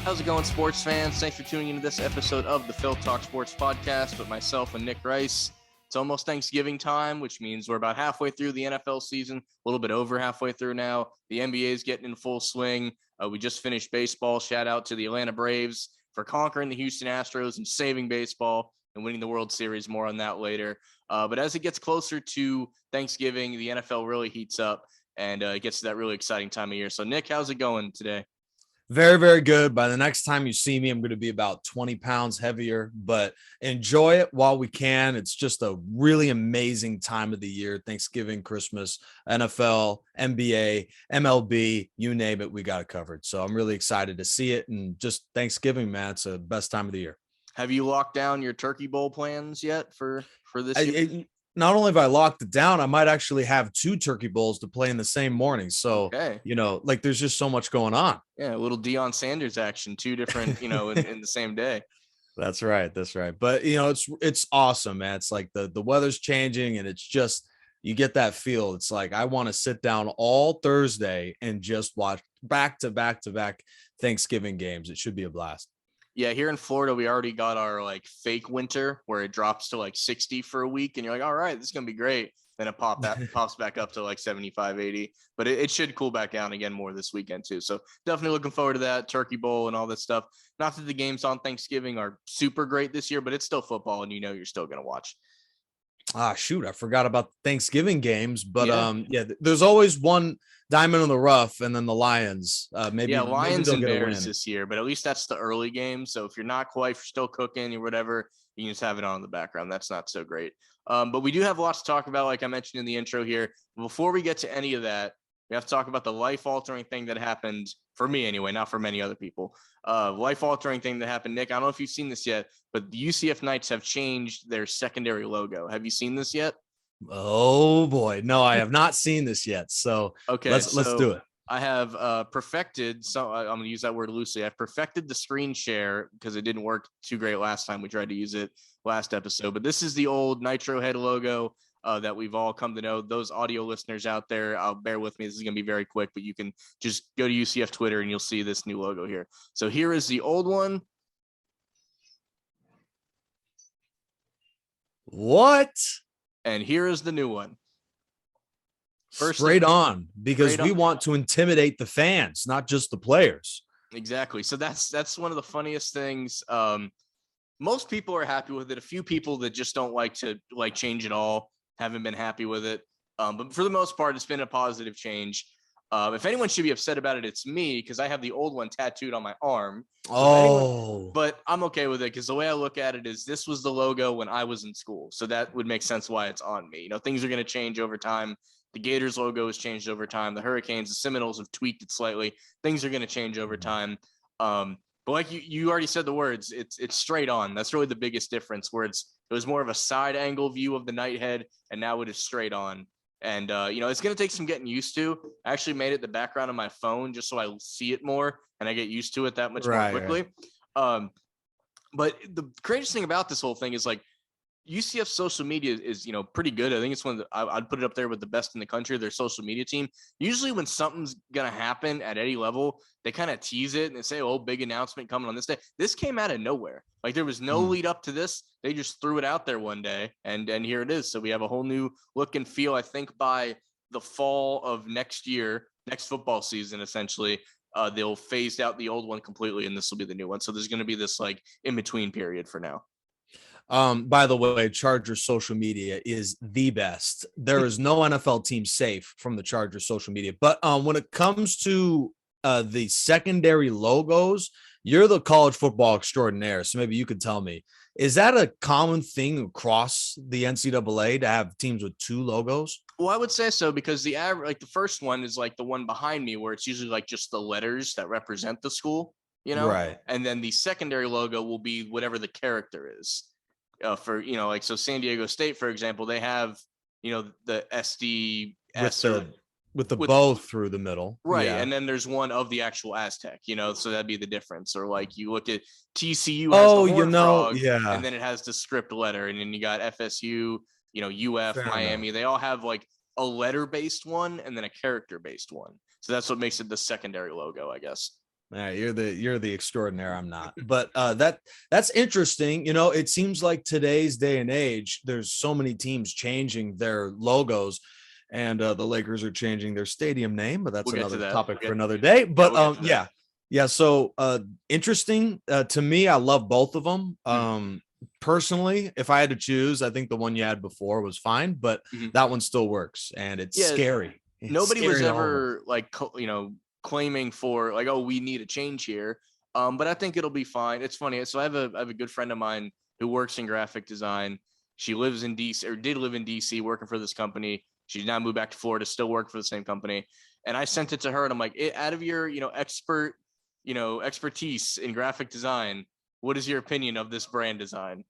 How's it going, sports fans? Thanks for tuning into this episode of the Phil Talk Sports Podcast with myself and Nick Rice. It's almost Thanksgiving time, which means we're about halfway through the NFL season, a little bit over halfway through now. The NBA is getting in full swing. We just finished baseball. Shout out to the Atlanta Braves for conquering the Houston Astros and saving baseball and winning the World Series. More on that later. But as it gets closer to Thanksgiving, the NFL really heats up and it gets to that really exciting time of year. So, Nick, how's it going today? Very, very good. By the next time you see me, I'm going to be about 20 pounds heavier, but enjoy it while we can. It's just a really amazing time of the year. Thanksgiving, Christmas, NFL, NBA, MLB, you name it, we got it covered. So I'm really excited to see it. And just Thanksgiving, man, it's the best time of the year. Have you locked down your turkey bowl plans yet for this year? Not only have I locked it down, I might actually have 2 turkey bowls to play in the same morning. So, okay. There's just so much going on. Yeah, a little Deion Sanders action, 2 different, in the same day. That's right. But, it's awesome, man. It's like the weather's changing and it's just, you get that feel. It's like, I want to sit down all Thursday and just watch back to back Thanksgiving games. It should be a blast. Yeah, here in Florida, we already got our fake winter where it drops to 60 for a week and you're like, all right, this is going to be great. Then it pops back up to 75, 80, but it should cool back down again more this weekend too. So definitely looking forward to that turkey bowl and all this stuff. Not that the games on Thanksgiving are super great this year, but it's still football and you're still going to watch. Shoot, I forgot about Thanksgiving games, but there's always one diamond in the rough, and then the Lions. Lions and Bears this year, but at least that's the early game. So if you're not quite, if you're still cooking or whatever, you can just have it on in the background. That's not so great. But we do have lots to talk about, like I mentioned in the intro here. Before we get to any of that, we have to talk about the life-altering thing that happened for me anyway, not for many other people. Life-altering thing that happened, Nick. I don't know if you've seen this yet, but the UCF Knights have changed their secondary logo. Have you seen this yet? Oh boy, no, I have not seen this yet. So okay, let's do it. I have perfected. So I'm going to use that word loosely. I've perfected the screen share because it didn't work too great last time. We tried to use it last episode, but this is the old Nitro head logo that we've all come to know. Those audio listeners out there, bear with me. This is going to be very quick, but you can just go to UCF Twitter and you'll see this new logo here. So here is the old one. What? And here is the new one. Straight on, because we want to intimidate the fans, not just the players. Exactly. So that's one of the funniest things. Most people are happy with it. A few people that just don't like to change it all haven't been happy with it. But for the most part, it's been a positive change. If anyone should be upset about it, it's me, because I have the old one tattooed on my arm. But I'm okay with it, because the way I look at it is this was the logo when I was in school. So that would make sense why it's on me. Things are going to change over time. The Gators logo has changed over time. The Hurricanes, the Seminoles have tweaked it slightly. Things are going to change over time. But like you already said the words, it's straight on. That's really the biggest difference, where it was more of a side angle view of the Nighthead, and now it is straight on. And, it's going to take some getting used to. I actually made it the background of my phone just so I see it more and I get used to it that much more quickly. Right. But the craziest thing about this whole thing is UCF social media is, pretty good. I think it's one of I'd put it up there with the best in the country, their social media team. Usually when something's going to happen at any level, they kind of tease it and they say, oh, big announcement coming on this day. This came out of nowhere. There was no lead up to this. They just threw it out there one day and here it is. So we have a whole new look and feel. I think by the fall of next football season, essentially, they'll phase out the old one completely and this will be the new one. So there's going to be this in-between period for now. By the way, Chargers social media is the best. There is no NFL team safe from the Chargers social media. But when it comes to the secondary logos, you're the college football extraordinaire. So maybe you could tell me, is that a common thing across the NCAA to have teams with 2 logos? Well, I would say so, because the average, the first one is the one behind me, where it's usually just the letters that represent the school, right? And then the secondary logo will be whatever the character is. So San Diego State, for example, they have, the SDS with the bow through the middle. Right. Yeah. And then there's one of the actual Aztec, so that'd be the difference. Or you look at TCU. Frog, and then it has the script letter. And then you got FSU, UF, Fair Miami. Enough. They all have a letter based one and then a character based one. So that's what makes it the secondary logo, I guess. Yeah, you're the extraordinaire. I'm not. But that's interesting. You know, it seems like today's day and age, there's so many teams changing their logos, and the Lakers are changing their stadium name, but that's We'll get to another that. topic for another day. But we'll get to that. yeah. Yeah, so interesting to me. I love both of them. Personally, if I had to choose, I think the one you had before was fine, but that one still works, and it's scary. It's nobody scary was ever like claiming for like, oh, we need a change here. But I think it'll be fine. It's funny. So I have a good friend of mine who works in graphic design. She lives in DC, or did live in DC, working for this company. She's now moved back to Florida, still work for the same company. And I sent it to her, and I'm like, out of your expertise in graphic design, what is your opinion of this brand design?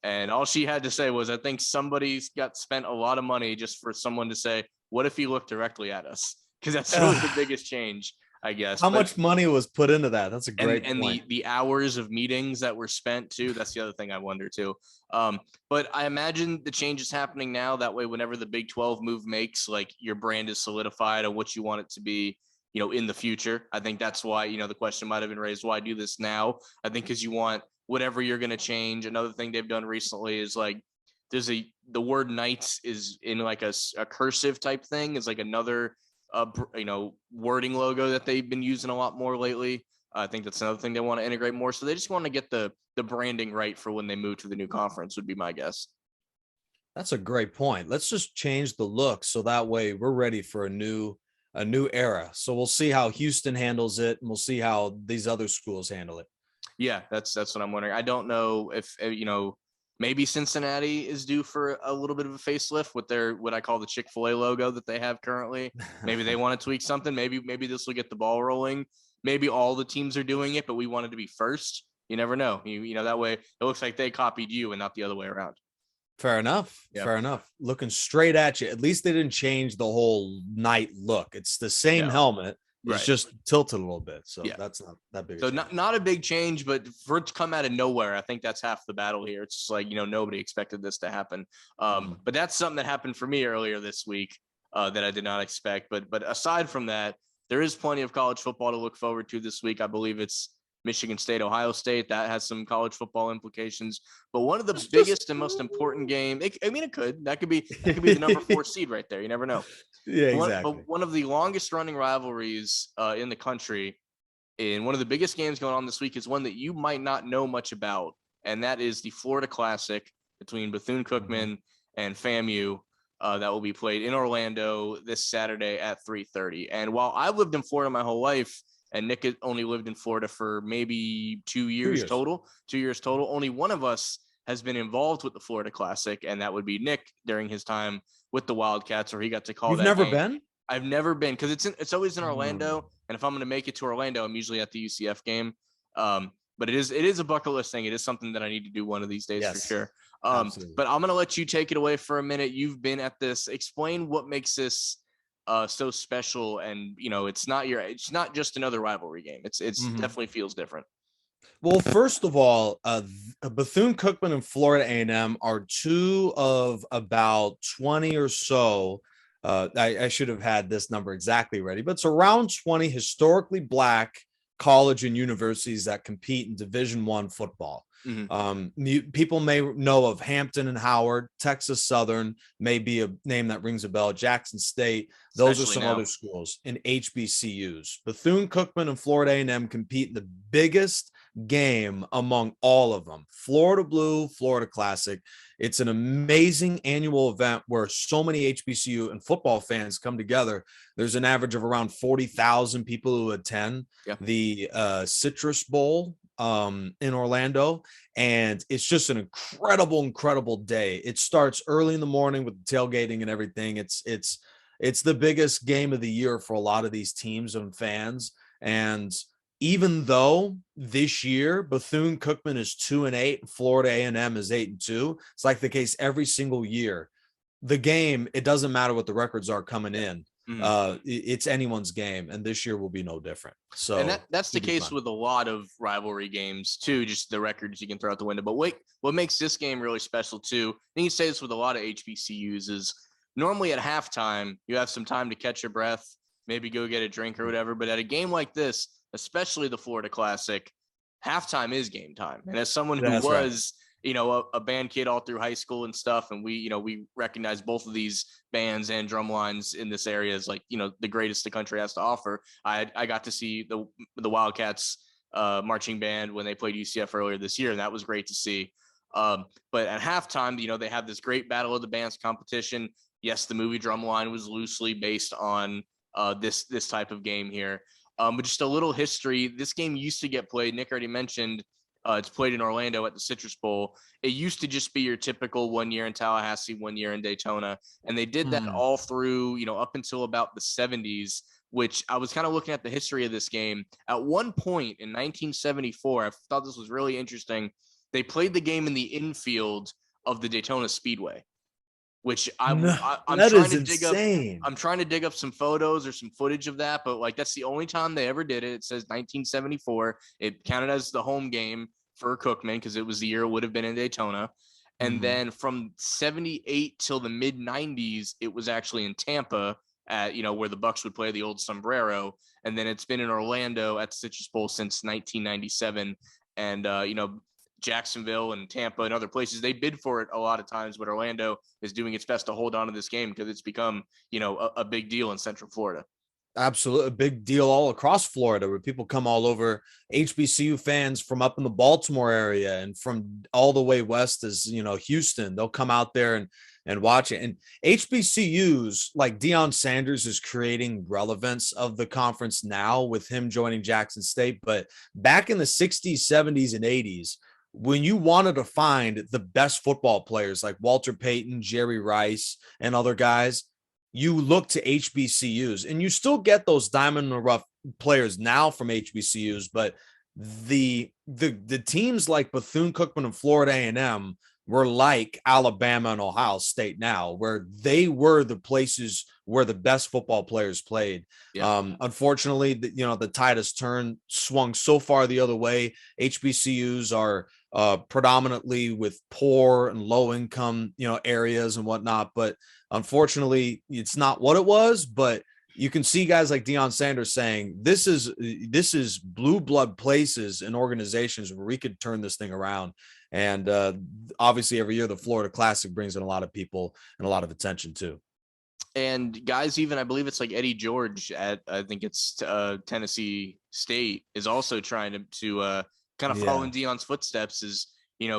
And all she had to say was, I think somebody's got spent a lot of money just for someone to say, what if you look directly at us? Because that's really the biggest change, I guess. How much money was put into that? That's a great and point. the hours of meetings that were spent too. That's the other thing I wonder too. But I imagine the change is happening now. That way, whenever the Big 12 move makes, like, your brand is solidified on what you want it to be, in the future. I think that's why, the question might have been raised, why do this now? I think because you want whatever you're going to change. Another thing they've done recently is like, the word Knights is in like a cursive type thing, is like another wording logo that they've been using a lot more lately. I think that's another thing they want to integrate more. So they just want to get the branding right for when they move to the new conference, would be my guess. That's a great point. Let's just change the look so that way we're ready for a new era. So we'll see how Houston handles it, and we'll see how these other schools handle it. Yeah, that's what I'm wondering. I don't know if maybe Cincinnati is due for a little bit of a facelift with their, what I call the Chick-fil-A logo that they have currently. Maybe they want to tweak something. Maybe this will get the ball rolling. Maybe all the teams are doing it, but we wanted to be first. You never know. That way it looks like they copied you and not the other way around. Fair enough. Yep. Fair enough. Looking straight at you. At least they didn't change the whole night look. It's the same helmet. It's just tilted a little bit. So that's not that big. So not a big change, but for it to come out of nowhere, I think that's half the battle here. It's just like, nobody expected this to happen. But that's something that happened for me earlier this week that I did not expect. But aside from that, there is plenty of college football to look forward to this week. I believe it's Michigan State, Ohio State. That has some college football implications. But one of the biggest and most important game, it could be the number 4 seed right there. You never know. Yeah, exactly. But one of the longest running rivalries in the country, and one of the biggest games going on this week, is one that you might not know much about, and that is the Florida Classic between Bethune Cookman and Famu that will be played in Orlando this Saturday at 3:30. And while I've lived in Florida my whole life, and Nick has only lived in Florida for maybe 2 years total, only one of us has been involved with the Florida Classic, and that would be Nick during his time with the Wildcats, where he got to call. You've never been? I've never been, because it's always in Orlando, and if I'm going to make it to Orlando, I'm usually at the UCF game. But it is a bucket list thing. It is something that I need to do one of these days for sure. But I'm going to let you take it away for a minute. You've been at this. Explain what makes this so special, and it's not just another rivalry game. It's definitely feels different. Well, first of all, Bethune-Cookman and Florida A&M are two of about 20 or so. I should have had this number exactly ready, but it's around 20 historically Black college and universities that compete in Division I football. People may know of Hampton and Howard. Texas Southern may be a name that rings a bell. Jackson State. Those are some other schools in HBCUs. Bethune-Cookman and Florida A&M compete in the biggest game among all of them. Florida Blue, Florida Classic. It's an amazing annual event where so many HBCU and football fans come together. There's an average of around 40,000 people who attend the Citrus Bowl in Orlando, and it's just an incredible day. It starts early in the morning with the tailgating and everything. It's the biggest game of the year for a lot of these teams and fans. And even though this year Bethune-Cookman is 2-8, Florida A&M is 8-2, it's like the case every single year. The game, it doesn't matter what the records are coming in. It's anyone's game, and this year will be no different. So, and that's the case with a lot of rivalry games too. Just the records you can throw out the window. But what makes this game really special too? I think you say this with a lot of HBCUs is normally at halftime you have some time to catch your breath. maybe go get a drink or whatever. But at a game like this, especially the Florida Classic, halftime is game time. And as someone who That's right. was, you know, a band kid all through high school and stuff, and we recognize both of these bands and drum lines in this area as, like, you know, the greatest the country has to offer. I got to see the Wildcats marching band when they played UCF earlier this year, and that was great to see. But at halftime, you know, they have this great Battle of the Bands competition. Yes, the movie Drumline was loosely based on this type of game here. But just a little history. This game used to get played. Nick already mentioned it's played in Orlando at the Citrus Bowl. It used to just be your typical 1 year in Tallahassee, 1 year in Daytona. And they did that all through, you know, up until about the 70s, which I was kind of looking at the history of this game. At one point in 1974, I thought this was really interesting. They played the game in the infield of the Daytona Speedway, which I'm trying to dig up. I'm trying to dig up some photos or some footage of that, but like, that's the only time they ever did it. It says 1974. It counted as the home game for Cookman because it was the year it would have been in Daytona. And then from 78 till the mid 90s, it was actually in Tampa at, you know, where the Bucks would play the old Sombrero. And then it's been in Orlando at the Citrus Bowl since 1997. And, you know, Jacksonville and Tampa and other places, they bid for it a lot of times, but Orlando is doing its best to hold on to this game because it's become, you know, a big deal in Central Florida. Absolutely. A big deal all across Florida where people come all over. HBCU fans from up in the Baltimore area and from all the way west as, you know, Houston, they'll come out there and watch it. And HBCUs, like Deion Sanders is creating relevance of the conference now with him joining Jackson State. But back in the 60s, 70s, and 80s, when you wanted to find the best football players like Walter Payton, Jerry Rice, and other guys, you look to HBCUs, and you still get those diamond in the rough players now from HBCUs, but the teams like Bethune, Cookman, and Florida A&M were like Alabama and Ohio State now, where they were the places where the best football players played. Yeah. Unfortunately, the tide has swung so far the other way. HBCUs are predominantly with poor and low income, areas and whatnot. But unfortunately, it's not what it was. But you can see guys like Deion Sanders saying this is blue blood places and organizations where we could turn this thing around. And obviously, every year the Florida Classic brings in a lot of people and a lot of attention too. And guys, even I believe it's like Eddie George at I think it's Tennessee State is also trying to kind of follow in Deion's footsteps, is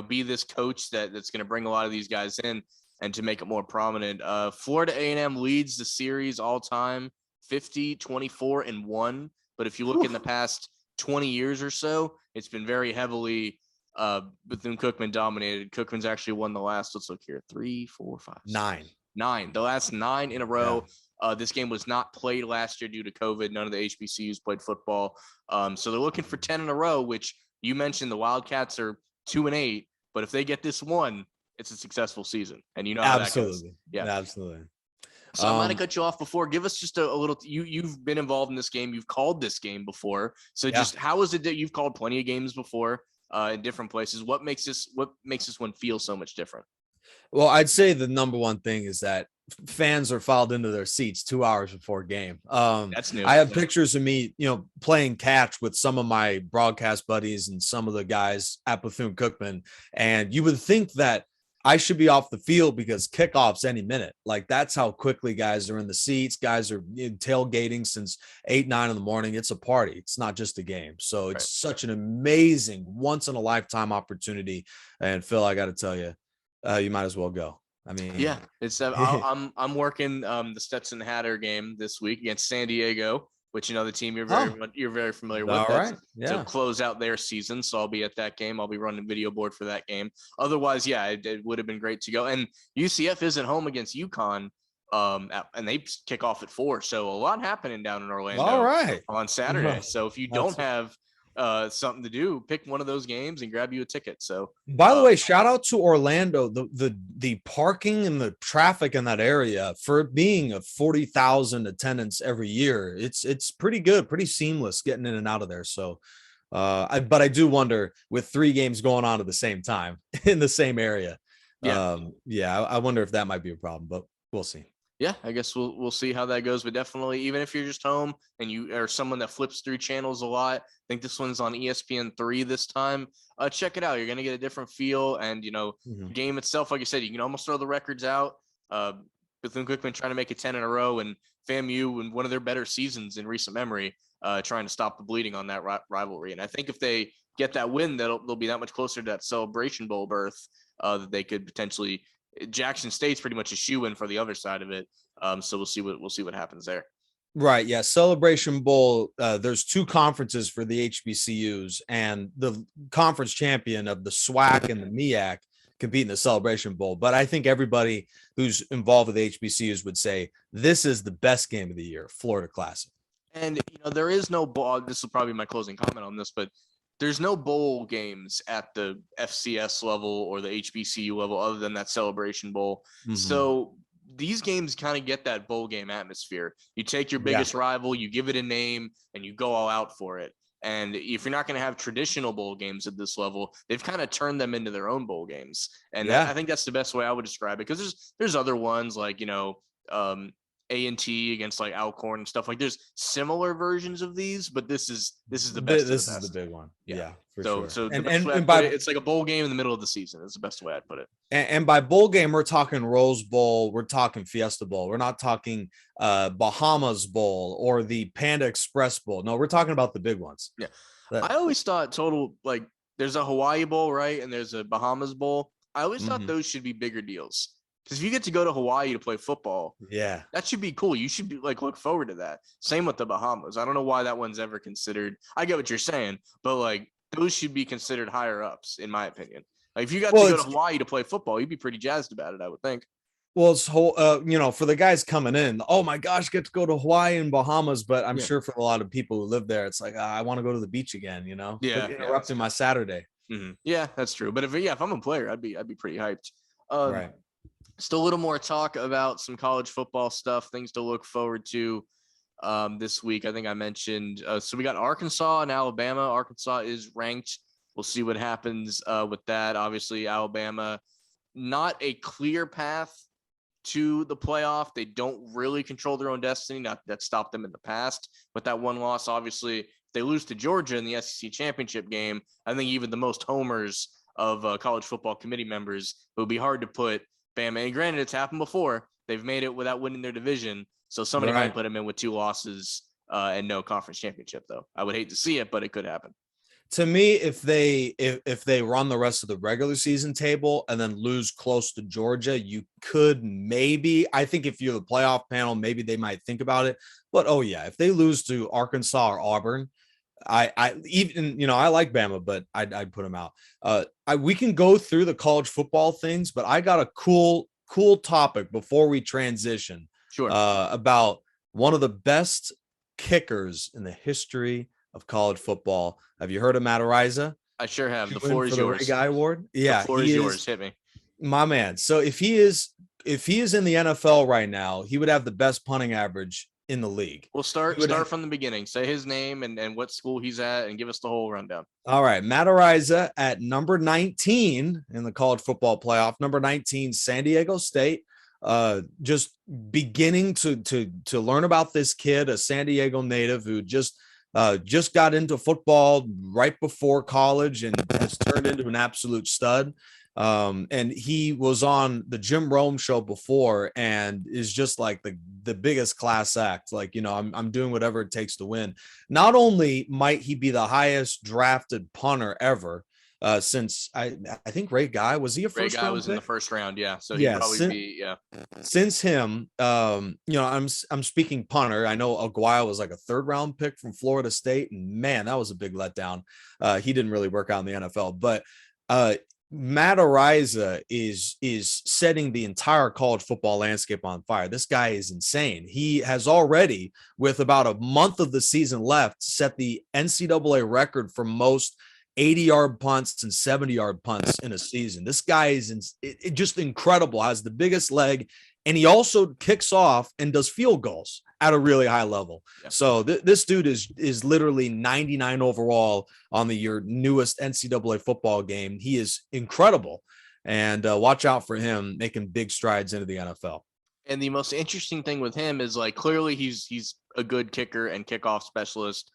be this coach that's going to bring a lot of these guys in and to make it more prominent. Florida A&M leads the series all time 50-24-1, but if you look in the past 20 years or so, it's been very heavily Bethune-Cookman dominated. Cookman's actually won the last, let's look here, 3, 4, 5, 6, 9. The last 9 in a row. Yeah. This game was not played last year due to COVID. None of the HBCUs played football. So they're looking for 10 in a row, which you mentioned the Wildcats are 2-8, but if they get this one, it's a successful season. And how that goes. Yeah, absolutely. So I might have cut you off before. Give us just a little, you've been involved in this game. You've called this game before. So just how is it that you've called plenty of games before in different places? What makes this one feel so much different? Well, I'd say the number one thing is that fans are filed into their seats 2 hours before game. That's new. I have pictures of me, playing catch with some of my broadcast buddies and some of the guys at Bethune-Cookman. And you would think that I should be off the field because kickoff's any minute. Like, that's how quickly guys are in the seats. Guys are tailgating since 8, 9 in the morning. It's a party. It's not just a game. So it's such an amazing once in a lifetime opportunity. And Phil, I got to tell you, you might as well go. I mean, it's I'm working the Stetson Hatter game this week against San Diego, which the team you're very familiar with. All right, to close out their season. So I'll be at that game. I'll be running video board for that game. Otherwise, it would have been great to go. And UCF isn't home against UConn, and they kick off at 4. So a lot happening down in Orlando on Saturday. So if you don't have something to do, pick one of those games and grab you a ticket. So by the way, shout out to Orlando, the parking and the traffic in that area, for it being a 40,000 attendance every year, it's pretty good, pretty seamless getting in and out of there. So but I do wonder, with 3 games going on at the same time in the same area, I wonder if that might be a problem, but we'll see. Yeah, I guess we'll see how that goes. But definitely, even if you're just home and you are someone that flips through channels a lot, I think this one's on ESPN3 this time. Check it out. You're gonna get a different feel, and game itself, like you said, you can almost throw the records out. Bethune Cookman trying to make it 10 in a row, and FAMU in one of their better seasons in recent memory, trying to stop the bleeding on that rivalry. And I think if they get that win, they'll be that much closer to that Celebration Bowl berth that they could potentially. Jackson State's pretty much a shoe in for the other side of it. So we'll see what happens there. Right. Yeah. Celebration Bowl. There's two conferences for the HBCUs, and the conference champion of the SWAC and the MEAC compete in the Celebration Bowl. But I think everybody who's involved with the HBCUs would say this is the best game of the year, Florida Classic. And there is no ball. This will probably be my closing comment on this, but there's no bowl games at the FCS level or the HBCU level other than that Celebration Bowl. Mm-hmm. So these games kind of get that bowl game atmosphere. You take your biggest rival, you give it a name, and you go all out for it. And if you're not going to have traditional bowl games at this level, they've kind of turned them into their own bowl games. And I think that's the best way I would describe it, because there's other ones like, A&T against like Alcorn and stuff. Like there's similar versions of these, but this is the best. This is the big one. Yeah, for sure. So it's like a bowl game in the middle of the season. Is the best way I'd put it. And by bowl game, we're talking Rose Bowl, we're talking Fiesta Bowl. We're not talking Bahamas Bowl or the Panda Express Bowl. No, we're talking about the big ones. Yeah. I always thought total, like there's a Hawaii Bowl, right? And there's a Bahamas Bowl. I always thought those should be bigger deals. Because if you get to go to Hawaii to play football, that should be cool. You should be look forward to that. Same with the Bahamas. I don't know why that one's ever considered. I get what you're saying, but like those should be considered higher ups, in my opinion. Like if you got to go to Hawaii to play football, you'd be pretty jazzed about it, I would think. Well, it's whole, for the guys coming in, oh my gosh, get to go to Hawaii and Bahamas. But I'm sure for a lot of people who live there, it's like, I want to go to the beach again, interrupting my Saturday. Mm-hmm. Yeah, that's true. But if I'm a player, I'd be pretty hyped. Right. Still a little more talk about some college football stuff, things to look forward to this week. I think I mentioned, so we got Arkansas and Alabama. Arkansas is ranked. We'll see what happens with that. Obviously, Alabama, not a clear path to the playoff. They don't really control their own destiny. Not that stopped them in the past. But that one loss, obviously, if they lose to Georgia in the SEC championship game, I think even the most homers of college football committee members, it would be hard to put Bama. And granted, it's happened before. They've made it without winning their division. So somebody might put them in with 2 losses and no conference championship, though. I would hate to see it, but it could happen. To me, if they run the rest of the regular season table and then lose close to Georgia, you could maybe, I think if you're the playoff panel, maybe they might think about it. But if they lose to Arkansas or Auburn, I like Bama, but I'd put them out. We can go through the college football things, but I got a cool topic before we transition. Sure. About one of the best kickers in the history of college football. Have you heard of Matt Ariza? I sure have. The floor is yours. The Ray Guy Award. Yeah, the floor is yours. Hit me, my man. So if he is in the NFL right now, he would have the best punting average in the league. We'll start from the beginning. Say his name and what school he's at and give us the whole rundown. All right. Matt Ariza at number 19 in the college football playoff. Number 19, San Diego State. Just beginning to learn about this kid, a San Diego native who just got into football right before college and has turned into an absolute stud. And he was on the Jim Rome show before and is just like the biggest class act. Like, I'm doing whatever it takes to win. Not only might he be the highest drafted punter ever, since I think Ray Guy, was he a first round? Ray Guy was in the first round. Yeah. So he'd probably be. Since him, I'm speaking punter. I know Aguayo was like a 3rd round pick from Florida State, and man, that was a big letdown. He didn't really work out in the NFL, but Matt Ariza is setting the entire college football landscape on fire. This guy is insane. He has already, with about a month of the season left, set the NCAA record for most 80-yard punts and 70-yard punts in a season. This guy is just incredible, has the biggest leg, and he also kicks off and does field goals at a really high level. Yeah. So this dude is literally 99 overall on your newest NCAA football game. He is incredible, and watch out for him making big strides into the NFL. And the most interesting thing with him is like clearly he's a good kicker and kickoff specialist.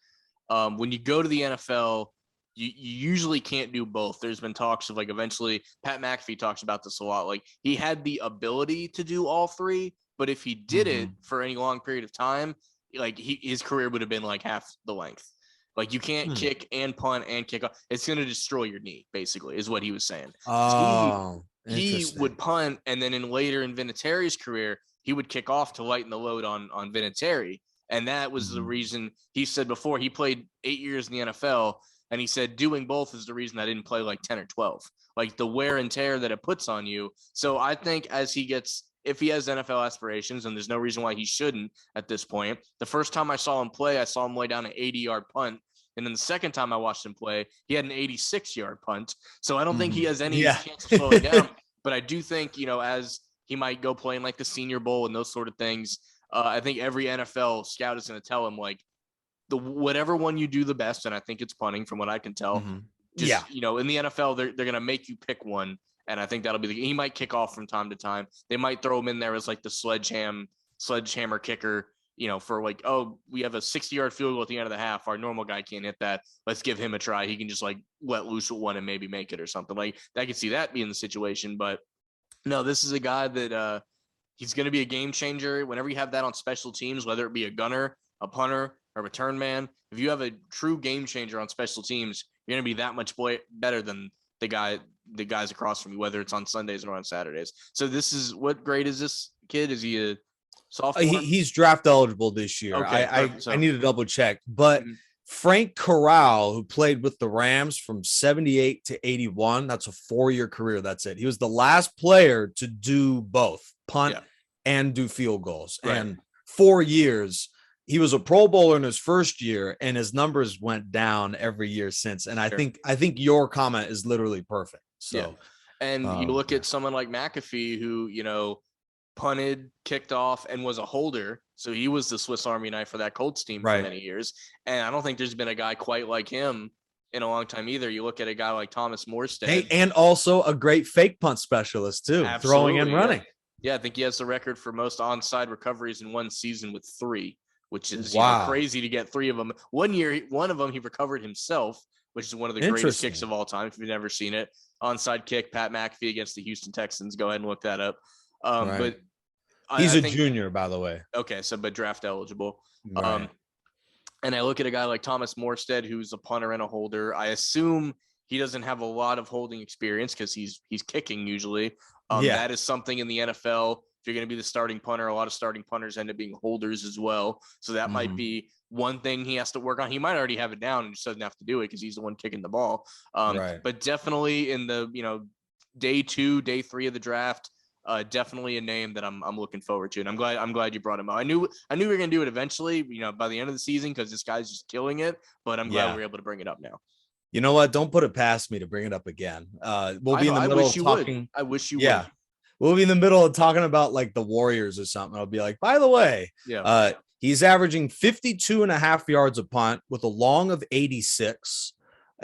When you go to the NFL, you usually can't do both. There's been talks of like eventually Pat McAfee talks about this a lot. Like he had the ability to do all three, but if he did it for any long period of time, like his career would have been like half the length. Like you can't kick and punt and kick off. It's going to destroy your knee, basically, is what he was saying. Oh, He would punt, and then in Vinatieri's career, he would kick off to lighten the load on Vinatieri. And that was the reason he said before he played 8 years in the NFL. And he said doing both is the reason I didn't play like 10 or 12, like the wear and tear that it puts on you. So I think if he has NFL aspirations, and there's no reason why he shouldn't at this point. The first time I saw him play, I saw him lay down an 80-yard punt. And then the second time I watched him play, he had an 86-yard punt. So I don't think he has any chance of slowing down. But I do think, as he might go play in like the Senior Bowl and those sort of things, I think every NFL scout is going to tell him like whatever one you do the best. And I think it's punting from what I can tell. In the NFL, they're going to make you pick one. And I think that'll be he might kick off from time to time. They might throw him in there as like the sledgehammer kicker, for like, oh, we have a 60-yard field goal at the end of the half. Our normal guy can't hit that. Let's give him a try. He can just like let loose with one and maybe make it or something. Like I could see that being the situation. But no, this is a guy that he's going to be a game changer. Whenever you have that on special teams, whether it be a gunner, a punter, or return man, if you have a true game changer on special teams, you're going to be that much better than the guys across from you, whether it's on Sundays or on Saturdays. So what grade is this kid? Is he a sophomore? He's draft eligible this year. Okay, I need to double check, but Frank Corral, who played with the Rams from 78 to 81, that's a 4-year career. That's it. He was the last player to do both punt and do field goals. Right. And 4 years, he was a Pro Bowler in his first year, and his numbers went down every year since. And I think your comment is literally perfect. So, and you look at someone like McAfee, who punted, kicked off, and was a holder. So he was the Swiss Army knife for that Colts team for many years. And I don't think there's been a guy quite like him in a long time either. You look at a guy like Thomas Morstead, and also a great fake punt specialist too, throwing and running. Yeah, I think he has the record for most onside recoveries in one season with 3. Which is crazy to get 3 of them. 1 year, one of them he recovered himself, which is one of the greatest kicks of all time. If you've never seen it, onside kick, Pat McAfee against the Houston Texans. Go ahead and look that up. But he's a junior, by the way. Okay, but draft eligible. Right. And I look at a guy like Thomas Morstead, who's a punter and a holder. I assume he doesn't have a lot of holding experience because he's kicking usually. That is something in the NFL. If you're going to be the starting punter, a lot of starting punters end up being holders as well. So that might be one thing he has to work on. He might already have it down and just doesn't have to do it because he's the one kicking the ball. But definitely in the, day 2, day 3 of the draft, definitely a name that I'm looking forward to. And I'm glad you brought him up. I knew we were going to do it eventually, by the end of the season, because this guy's just killing it, but I'm glad we're able to bring it up now. You know what? Don't put it past me to bring it up again. We'll be in the middle of talking. I wish you would. We'll be in the middle of talking about like the Warriors or something. I'll be like, by the way, he's averaging 52.5 yards a punt with a long of 86.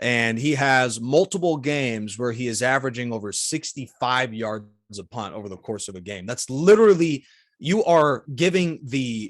And he has multiple games where he is averaging over 65 yards a punt over the course of a game. That's literally, you are giving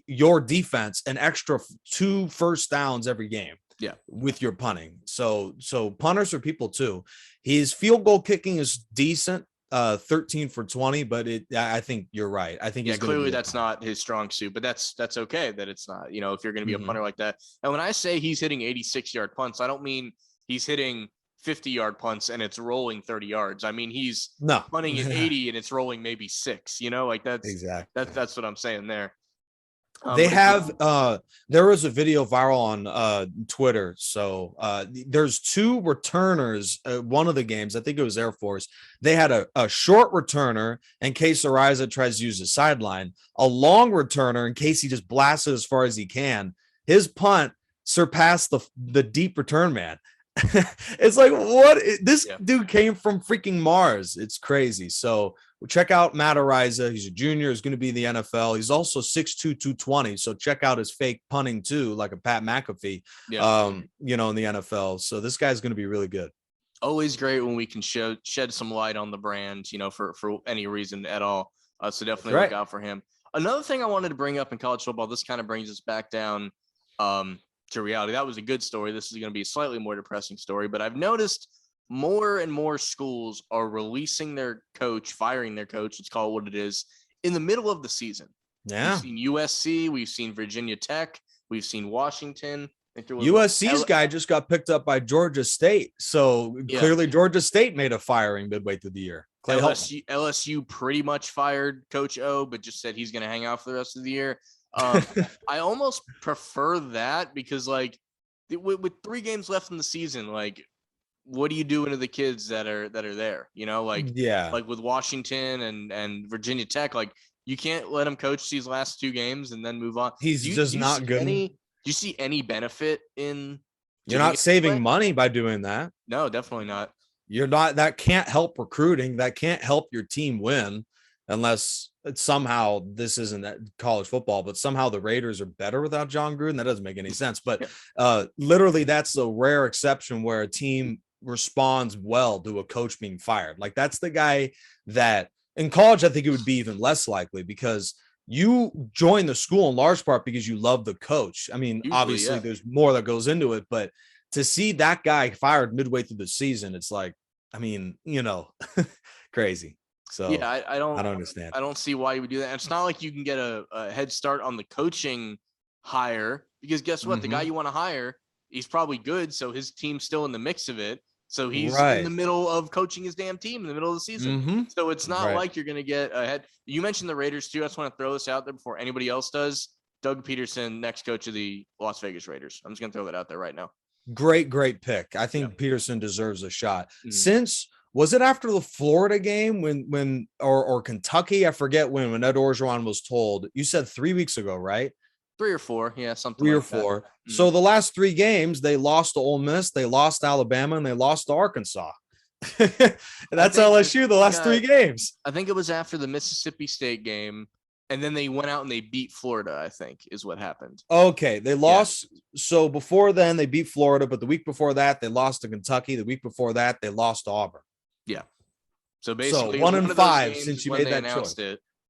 your defense an extra 2 first downs every game. Yeah, with your punting. So punters are people too. His field goal kicking is decent. 13 for 20, but I think you're right. I think clearly that's not his strong suit, but that's okay that it's not, if you're going to be a punter like that. And when I say he's hitting 86-yard punts, I don't mean he's hitting 50-yard punts and it's rolling 30 yards. I mean, he's punting at 80 and it's rolling maybe 6, like that's exactly, that's what I'm saying there. They have there was a video viral on Twitter. So there's 2 returners. One of the games, I think it was Air Force. They had a short returner in case Ariza tries to use the sideline, a long returner in case he just blasts it as far as he can. His punt surpassed the deep return man. It's like, what? This dude came from freaking Mars. It's crazy. So check out Matt Ariza. He's a junior. He's going to be in the NFL. He's also 6'2", 220. So check out his fake punting too, like a Pat McAfee, in the NFL. So this guy's going to be really good. Always great when we can shed some light on the brand, for any reason at all. So definitely look out for him. Another thing I wanted to bring up in college football, this kind of brings us back down to reality. That was a good story. This is going to be a slightly more depressing story, but I've noticed more and more schools are releasing their coach, firing their coach, let's call it what it is, in the middle of the season. Yeah. We've seen USC, we've seen Virginia Tech, we've seen Washington. USC's guy just got picked up by Georgia State. So clearly Georgia State made a firing midway through the year. LSU pretty much fired Coach O, but just said he's going to hang out for the rest of the year. I almost prefer that because, like, with 3 games left in the season, like, what are you doing to the kids that are there? You know, like with Washington and Virginia Tech, like, you can't let him coach these last 2 games and then move on. He's just not good. Do you see any benefit in? You're not saving money by doing that. No, definitely not. You're not. That can't help recruiting. That can't help your team win unless it's somehow this isn't college football, but somehow the Raiders are better without John Gruden. That doesn't make any sense. But literally, that's a rare exception where a team responds well to a coach being fired. Like, that's the guy that in college, I think it would be even less likely because you join the school in large part because you love the coach. I mean, obviously there's more that goes into it, but to see that guy fired midway through the season, it's like, I mean, you know, crazy. So yeah, I don't understand. I don't see why you would do that. And it's not like you can get a head start on the coaching hire because guess what? The guy you want to hire, he's probably good. So his team's still in the mix of it. So he's in the middle of coaching his damn team in the middle of the season. So it's not like you're going to get ahead. You mentioned the Raiders too. I just want to throw this out there before anybody else does. Doug Peterson, next coach of the Las Vegas Raiders. I'm just going to throw that out there right now. Great pick. I think Peterson deserves a shot. Since was it after the Florida game when or Kentucky? I forget when Ed Orgeron was told. You said 3 weeks ago, right? 3 or 4, yeah, something. 3 or 4. So the last 3 games, they lost to Ole Miss, they lost to Alabama, and they lost to Arkansas. That's LSU the last 3 games. I think it was after the Mississippi State game, and then they went out and they beat Florida, I think, is what happened. Okay, they lost. Yeah. So before then, they beat Florida, but the week before that, they lost to Kentucky. The week before that, they lost to Auburn. Yeah. So basically, 1-5 since you made that choice.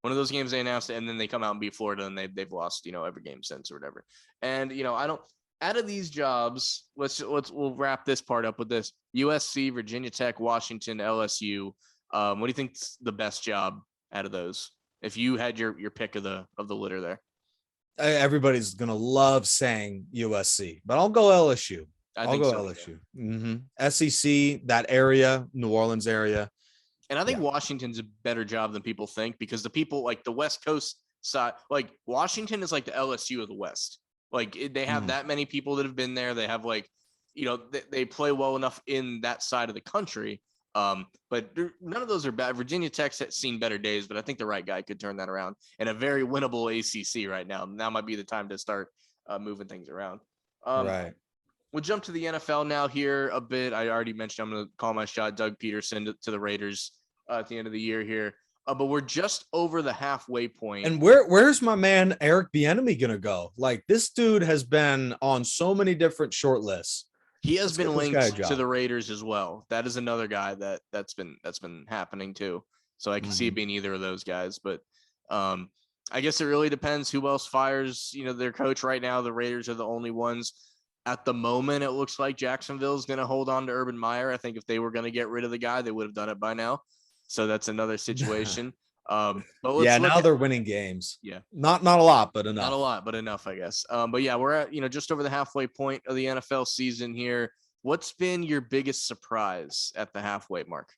One of those games they announced it, and then they come out and beat Florida, and they've lost, you know, every game since or whatever. And you know, I don't. Out of these jobs, we'll wrap this part up with this: USC, Virginia Tech, Washington, LSU. What do you think's the best job out of those? If you had your pick of the litter there, everybody's gonna love saying USC, but I'll go LSU. I'll go LSU. SEC, that area, New Orleans area. And I think Washington's a better job than people think because the people like the West Coast side, like Washington is like the LSU of the West. Like they have that many people that have been there. They have like, you know, they play well enough in that side of the country. But none of those are bad. Virginia Tech's seen better days, but I think the right guy could turn that around. And a very winnable ACC right now. Now might be the time to start moving things around. Right. We'll jump to the NFL now here a bit. I already mentioned I'm going to call my shot Doug Peterson to the Raiders at the end of the year here. But we're just over the halfway point. And where's my man Eric Bieniemy going to go? Like, this dude has been on so many different short lists. He has been linked to the Raiders as well. That is another guy that's been happening too. So I can see it being either of those guys. But I guess it really depends who else fires, you know, their coach right now. The Raiders are the only ones. At the moment, it looks like Jacksonville is going to hold on to Urban Meyer. I think if they were going to get rid of the guy, they would have done it by now. So that's another situation. But now they're winning games. Yeah. Not a lot, but enough. Not a lot, but enough, I guess. But yeah, we're at, you know, just over the halfway point of the NFL season here. What's been your biggest surprise at the halfway mark?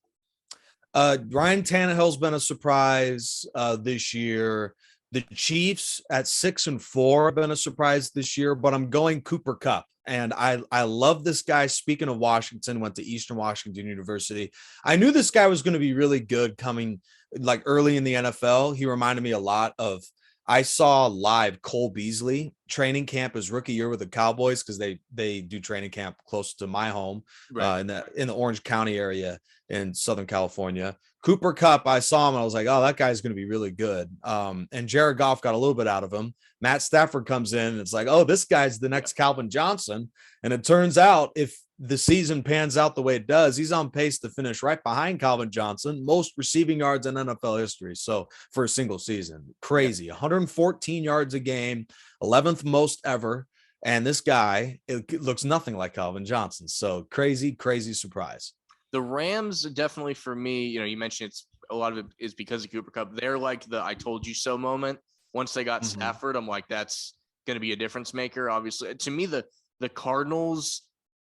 Ryan Tannehill's been a surprise this year. The Chiefs at 6-4 have been a surprise this year, but I'm going Cooper Kupp. And I love this guy. Speaking of Washington, went to Eastern Washington University. I knew this guy was going to be really good coming like early in the NFL. He reminded me a lot of, I saw live Cole Beasley training camp his rookie year with the Cowboys because they do training camp close to my home in the Orange County area in Southern California. Cooper Kupp, I saw him and I was like, oh, that guy's going to be really good. And Jared Goff got a little bit out of him. Matt Stafford comes in and it's like, oh, this guy's the next Calvin Johnson. And it turns out if the season pans out the way it does, he's on pace to finish right behind Calvin Johnson, most receiving yards in NFL history. So for a single season, crazy, 114 yards a game, 11th most ever. And this guy, it looks nothing like Calvin Johnson. So crazy, crazy surprise. The Rams definitely for me, you mentioned it's a lot of it is because of Cooper Kupp. They're like the I told you so moment. Once they got Stafford, I'm like, that's going to be a difference maker. Obviously, to me, the Cardinals,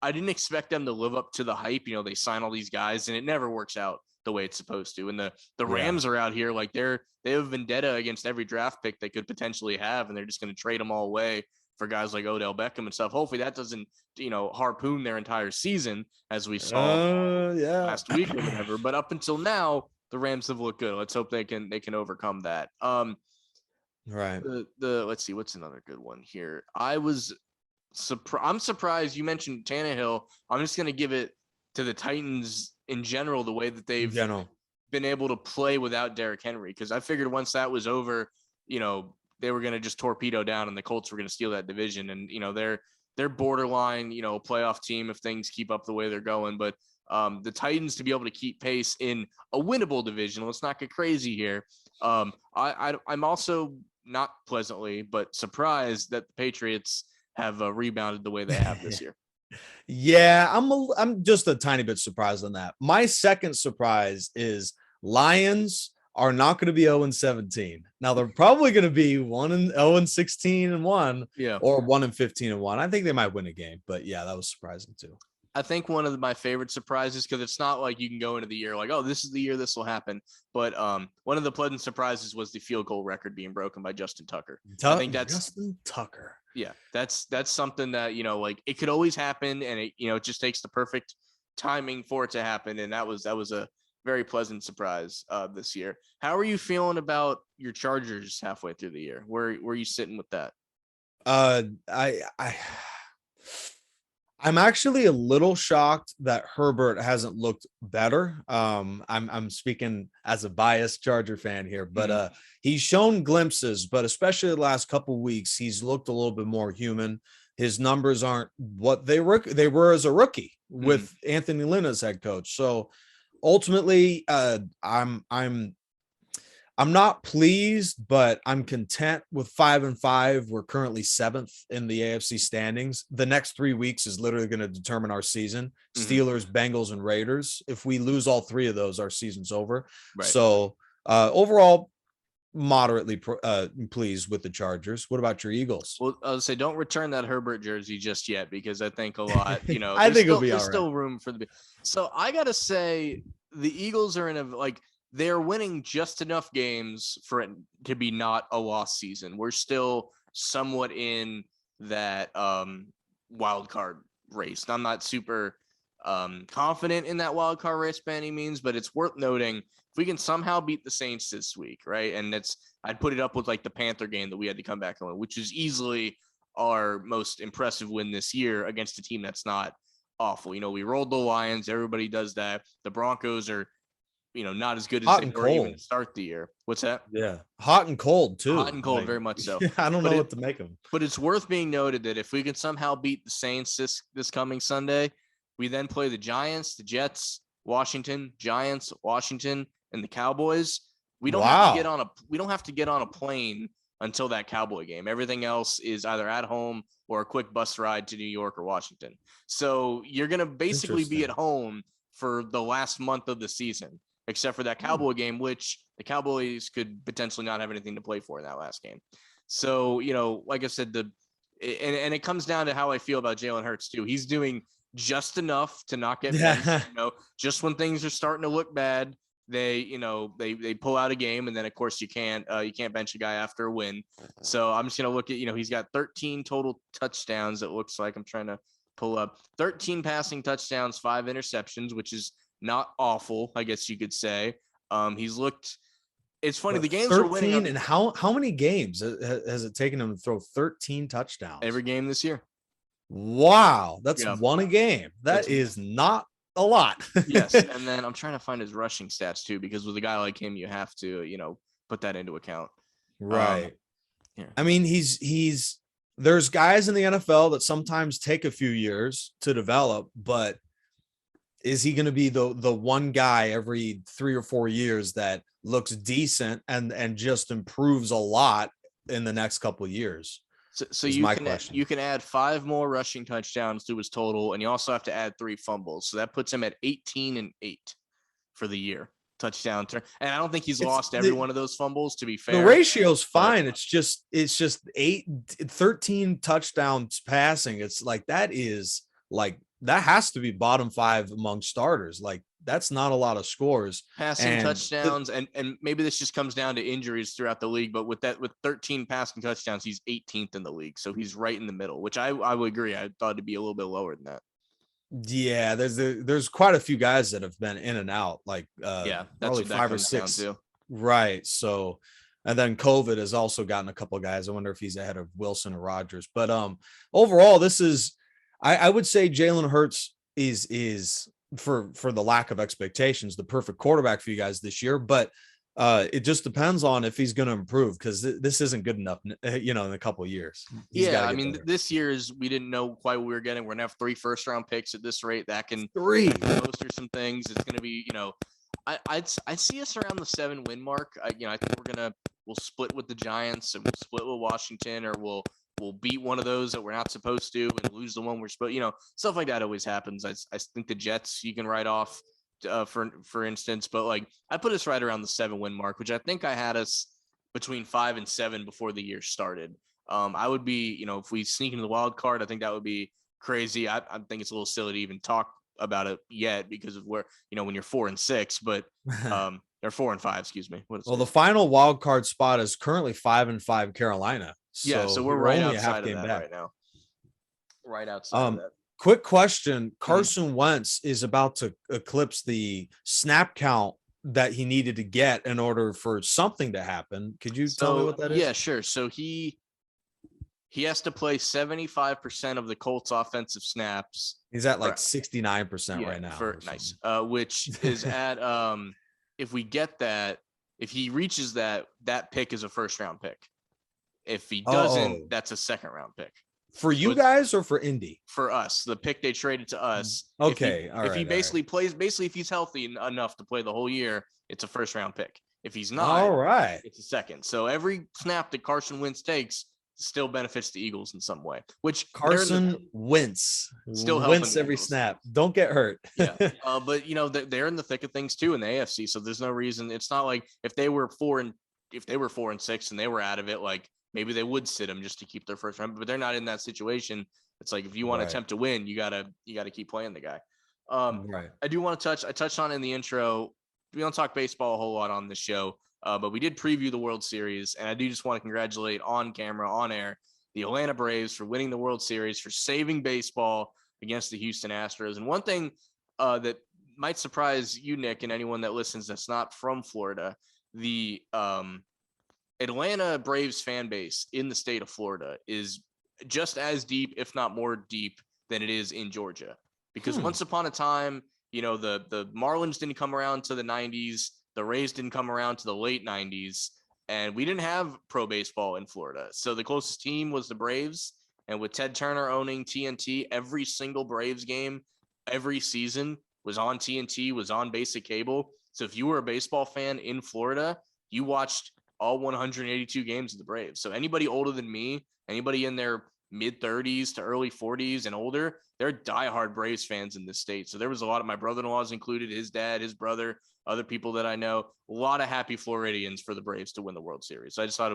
I didn't expect them to live up to the hype. They sign all these guys and it never works out the way it's supposed to. And the Rams are out here like they have vendetta against every draft pick they could potentially have. And they're just going to trade them all away for guys like Odell Beckham and stuff. Hopefully that doesn't, harpoon their entire season as we saw last week or whatever. But up until now, the Rams have looked good. Let's hope they can overcome that. Right. Let's see, what's another good one here. I'm surprised you mentioned Tannehill. I'm just going to give it to the Titans in general, the way that they've been able to play without Derrick Henry. Because I figured once that was over, they were going to just torpedo down and the Colts were going to steal that division. And, they're borderline, a playoff team if things keep up the way they're going. But the Titans to be able to keep pace in a winnable division, let's not get crazy here. I'm also not pleasantly, but surprised that the Patriots have rebounded the way they have this year. Yeah, I'm just a tiny bit surprised on that. My second surprise is Lions are not going to be 0-17. Now they're probably going to be 0-16-1, or 1-15-1. I think they might win a game, but yeah, that was surprising too. I think one of my favorite surprises, because it's not like you can go into the year like, oh, this is the year this will happen. But one of the pleasant surprises was the field goal record being broken by Justin Tucker. I think that's Justin Tucker. Yeah, that's something that, like it could always happen. And it just takes the perfect timing for it to happen. And that was a very pleasant surprise this year. How are you feeling about your Chargers halfway through the year? Where are you sitting with that? I'm actually a little shocked that Herbert hasn't looked better. I'm speaking as a biased Charger fan here, but he's shown glimpses, but especially the last couple of weeks, he's looked a little bit more human. His numbers aren't what they were as a rookie with Anthony Lynn as head coach. So ultimately, I'm not pleased, but I'm content with 5-5. We're currently 7th in the AFC standings. The next 3 weeks is literally going to determine our season. Steelers, Bengals, and Raiders. If we lose all 3 of those, our season's over. Right. So overall, moderately pleased with the Chargers. What about your Eagles? Well, I would say don't return that Herbert jersey just yet, because I think a lot, I think it'll be there's still room for so I got to say the Eagles are they're winning just enough games for it to be not a lost season. We're still somewhat in that wild card race. I'm not super confident in that wild card race by any means, but it's worth noting if we can somehow beat the Saints this week, right? And I'd put it up with like the Panther game that we had to come back on, which is easily our most impressive win this year against a team that's not awful. We rolled the Lions. Everybody does that. The Broncos are not as good as they were even to start the year. What's that? Yeah. Hot and cold too. Hot and cold, very much so. I don't know what to make of them. But it's worth being noted that if we can somehow beat the Saints this coming Sunday, we then play the Giants, the Jets, Washington, Giants, Washington, and the Cowboys. We don't have to get on a plane until that Cowboy game. Everything else is either at home or a quick bus ride to New York or Washington. So you're going to basically be at home for the last month of the season, except for that Cowboy game, which the Cowboys could potentially not have anything to play for in that last game. So, like I said, and it comes down to how I feel about Jalen Hurts too. He's doing just enough to not get benched, just when things are starting to look bad, they pull out a game, and then of course you can't bench a guy after a win. So I'm just going to look at, he's got 13 total touchdowns. It looks like I'm trying to pull up 13 passing touchdowns, 5 interceptions, which is not awful, I guess you could say. He's looked it's funny. But The games are winning. 13, and how many games has it taken him to throw 13 touchdowns? Every game this year. Wow, that's Yeah. one a game. That is not a lot. Yes, and then I'm trying to find his rushing stats too, because with a guy like him, you have to, put that into account. Right. Yeah. I mean, there's guys in the NFL that sometimes take a few years to develop, but is he going to be the one guy every 3 or 4 years that looks decent and just improves a lot in the next couple of years? So you can add 5 more rushing touchdowns to his total, and you also have to add 3 fumbles. So that puts him at 18 and 8 for the year. Touchdown turn. And I don't think he's lost every one of those fumbles, to be fair. The ratio's fine. It's just 13 touchdowns passing. It's like that has to be bottom 5 among starters. Like that's not a lot of scores. Passing touchdowns, and maybe this just comes down to injuries throughout the league, but with 13 passing touchdowns, he's 18th in the league. So he's right in the middle, which I would agree. I thought it'd be a little bit lower than that. Yeah, there's quite a few guys that have been in and out, like that's probably 5 or 6. Right. So, and then COVID has also gotten a couple of guys. I wonder if he's ahead of Wilson or Rodgers. But overall, this is I would say Jalen Hurts is for the lack of expectations, the perfect quarterback for you guys this year. But it just depends on if he's going to improve, because this isn't good enough, in a couple of years. I mean, this year's, we didn't know quite what we were getting. We're gonna have 3 first-round picks at this rate. That can bolster some things. It's gonna be, I'd see us around the 7-win mark. I think we'll split with the Giants, and we'll split with Washington, or we'll beat one of those that we're not supposed to and lose the one we're supposed. Stuff like that always happens. I think the Jets you can write off. For instance, but I put us right around the 7-win mark, which I think I had us between 5 and 7 before the year started. I would be, if we sneak into the wild card, I think that would be crazy. I think it's a little silly to even talk about it yet because of where, when you're 4 and 6, but they're 4 and 5, excuse me. The final wild card spot is currently 5 and 5 Carolina. So we're right outside of that right now. Right outside of that. Quick question. Carson Wentz is about to eclipse the snap count that he needed to get in order for something to happen. Could you tell me what that is? Yeah, sure. So he has to play 75% of the Colts offensive snaps. He's at 69% right now. Nice. Which is at if we get that, if he reaches that pick is a first-round pick. If he doesn't, that's a second-round pick. For you guys or for Indy? For us, the pick they traded to us. Okay, if he basically plays, if he's healthy enough to play the whole year, it's a first round pick. If he's not, it's a second. So every snap that Carson Wentz takes still benefits the Eagles in some way. Which Carson Wentz still wins every snap. Don't get hurt. Yeah, but they're in the thick of things too in the AFC. So there's no reason. It's not like if they were 4 and 6 and they were out of it, maybe they would sit them just to keep their first round, but they're not in that situation. It's like, if you want to attempt to win, you gotta keep playing the guy. I do want to I touched on in the intro. We don't talk baseball a whole lot on this show, but we did preview the World Series, and I do just want to congratulate on camera, on air, the Atlanta Braves for winning the World Series, for saving baseball against the Houston Astros. And one thing that might surprise you, Nick, and anyone that listens that's not from Florida, the Atlanta Braves fan base in the state of Florida is just as deep, if not more deep, than it is in Georgia. Because once upon a time, the Marlins didn't come around to the 90s. The Rays didn't come around to the late 90s. And we didn't have pro baseball in Florida. So the closest team was the Braves. And with Ted Turner owning TNT, every single Braves game, every season was on TNT, was on basic cable. So if you were a baseball fan in Florida, you watched all 182 games of the Braves. So anybody older than me, anybody in their mid 30s to early 40s and older, they're diehard Braves fans in this state. So there was a lot of my brother-in-laws included, his dad, his brother, other people that I know, a lot of happy Floridians for the Braves to win the World Series. So I just thought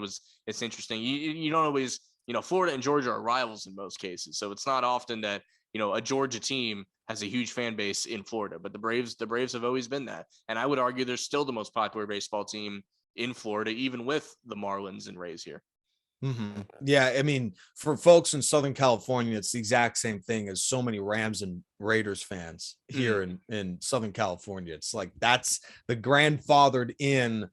it's interesting. You don't always, Florida and Georgia are rivals in most cases. So it's not often that, a Georgia team has a huge fan base in Florida, but the Braves have always been that. And I would argue they're still the most popular baseball team in Florida, even with the Marlins and Rays here. Mm-hmm. Yeah, I mean, for folks in Southern California, it's the exact same thing as so many Rams and Raiders fans here in Southern California. It's like that's the grandfathered in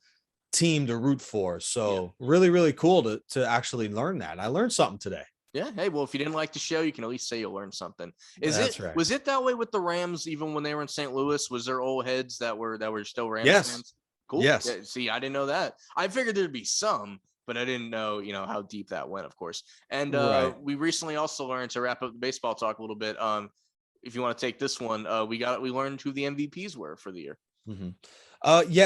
team to root for. So really, really cool to actually learn that. I learned something today. Yeah. Hey, well, if you didn't like the show, you can at least say you learned something. That's right. Was it that way with the Rams even when they were in St. Louis? Was there old heads that were still Rams Yes. fans? Cool. Yes. Yeah, see, I didn't know that. I figured there'd be some, but I didn't know, how deep that went, of course. And Right. we recently also learned, to wrap up the baseball talk a little bit. If you want to take this one, we learned who the MVPs were for the year. Mm-hmm.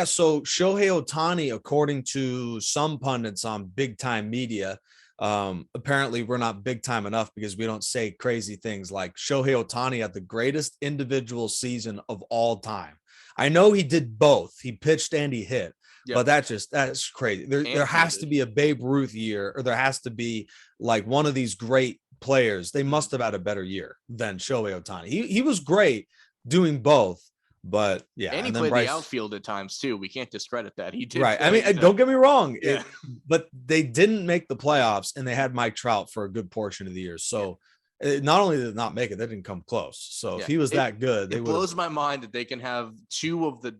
So Shohei Ohtani, according to some pundits on big time media, apparently we're not big time enough because we don't say crazy things like Shohei Ohtani had the greatest individual season of all time. I know he did both. He pitched and he hit, but that's crazy. There has to be a Babe Ruth year, or there has to be like one of these great players. They must have had a better year than Shohei Ohtani. He was great doing both. But yeah, and he played the outfield at times too. We can't discredit that. He did. Right. I mean, don't get me wrong. Yeah. But they didn't make the playoffs, and they had Mike Trout for a good portion of the year. So not only did it not make it, they didn't come close. So if he was that good, it blows my mind that they can have two of the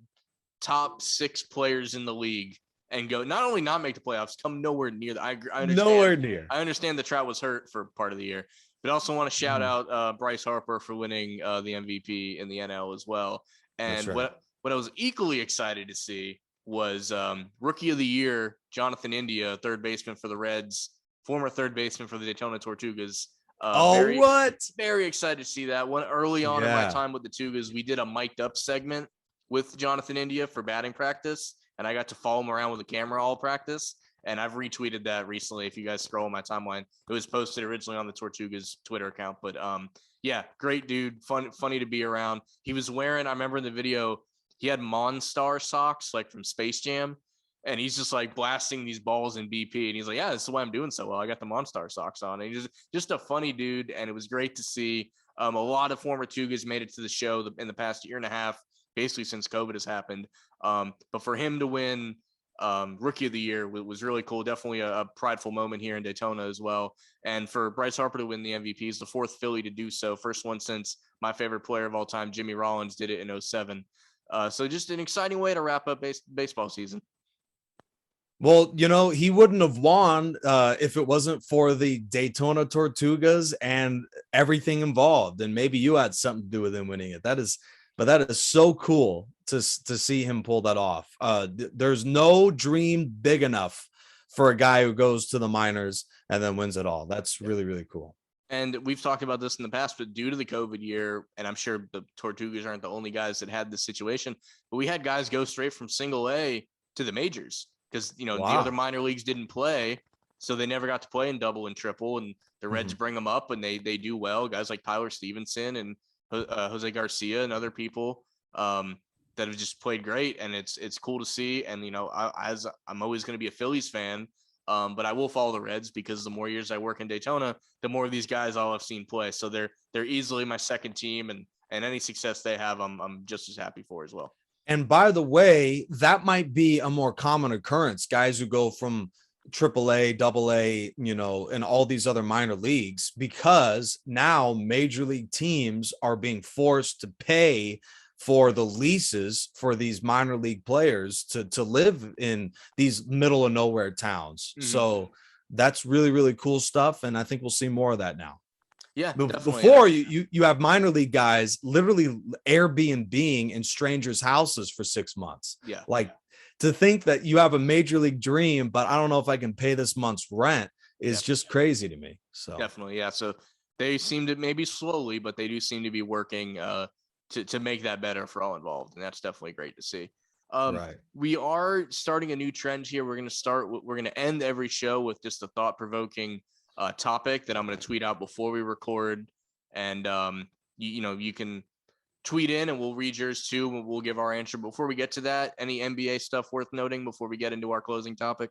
top 6 players in the league and go not only not make the playoffs, come nowhere near. I understand. Nowhere near. I understand the Trout was hurt for part of the year, but I also want to shout out Bryce Harper for winning the MVP in the NL as well. And what I was equally excited to see was Rookie of the Year, Jonathan India, third baseman for the Reds, former third baseman for the Daytona Tortugas. Very excited to see that one. Early on in my time with the Tugas, we did a mic'd up segment with Jonathan India for batting practice, and I got to follow him around with a camera all practice. And I've retweeted that recently. If you guys scroll on my timeline, it was posted originally on the Tortugas Twitter account, but yeah, great dude, funny to be around. He was wearing, I remember in the video, he had Monstar socks like from Space Jam, and he's just like blasting these balls in BP, and he's like, yeah, this is why I'm doing so well. I got the Monstar socks on. And he's just a funny dude, and it was great to see. A lot of former Tugas made it to the show in the past year and a half, basically since COVID has happened. But for him to win Rookie of the Year was really cool. Definitely a prideful moment here in Daytona as well. And for Bryce Harper to win the MVP, he's the 4th Philly to do so. First one since my favorite player of all time, Jimmy Rollins, did it in 2007. So just an exciting way to wrap up baseball season. Well, he wouldn't have won if it wasn't for the Daytona Tortugas and everything involved. And maybe you had something to do with him winning it. That is so cool to see him pull that off. There's no dream big enough for a guy who goes to the minors and then wins it all. That's really, really cool. And we've talked about this in the past, but due to the COVID year, and I'm sure the Tortugas aren't the only guys that had this situation, but we had guys go straight from single A to the majors because, the other minor leagues didn't play. So they never got to play in double and triple, and the Reds bring them up and they do well. Guys like Tyler Stevenson and Jose Garcia and other people that have just played great, and it's cool to see. And I'm always going to be a Phillies fan, but I will follow the Reds because the more years I work in Daytona, the more of these guys I'll have seen play. So they're easily my second team, and any success they have, I'm just as happy for as well. And by the way, that might be a more common occurrence. Guys who go from AAA, AA, and all these other minor leagues, because now major league teams are being forced to pay for the leases for these minor league players to live in these middle of nowhere towns. So that's really, really cool stuff. And I think we'll see more of that now. Yeah. Before you have minor league guys literally Airbnb-ing in strangers' houses for 6 months. Yeah. Like, to think that you have a major league dream, but I don't know if I can pay this month's rent is just crazy to me. So definitely. Yeah. So they seem to, maybe slowly, but they do seem to be working to make that better for all involved. And that's definitely great to see. Right. We are starting a new trend here. We're going to end every show with just a thought-provoking topic that I'm going to tweet out before we record. And, you can tweet in and we'll read yours too. And we'll give our answer. Before we get to that, any NBA stuff worth noting before we get into our closing topic?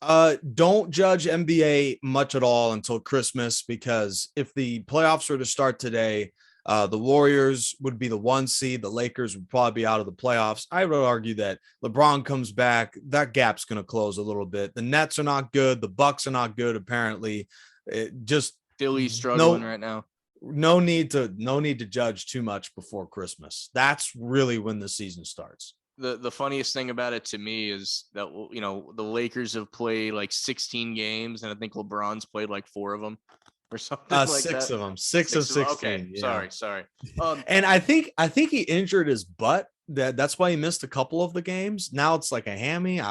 Don't judge NBA much at all until Christmas, because if the playoffs were to start today, the Warriors would be the 1 seed. The Lakers would probably be out of the playoffs. I would argue that LeBron comes back, that gap's going to close a little bit. The Nets are not good. The Bucks are not good. Apparently, Philly's struggling right now. No need to judge too much before Christmas. That's really when the season starts. the funniest thing about it to me is that, you know, the Lakers have played like 16 games, and I think LeBron's played like 4 of them or something like Six that. of them, 6 of Okay, 16. Yeah. sorry. And I think he injured his butt. That's why he missed a couple of the games. Now it's like a hammy.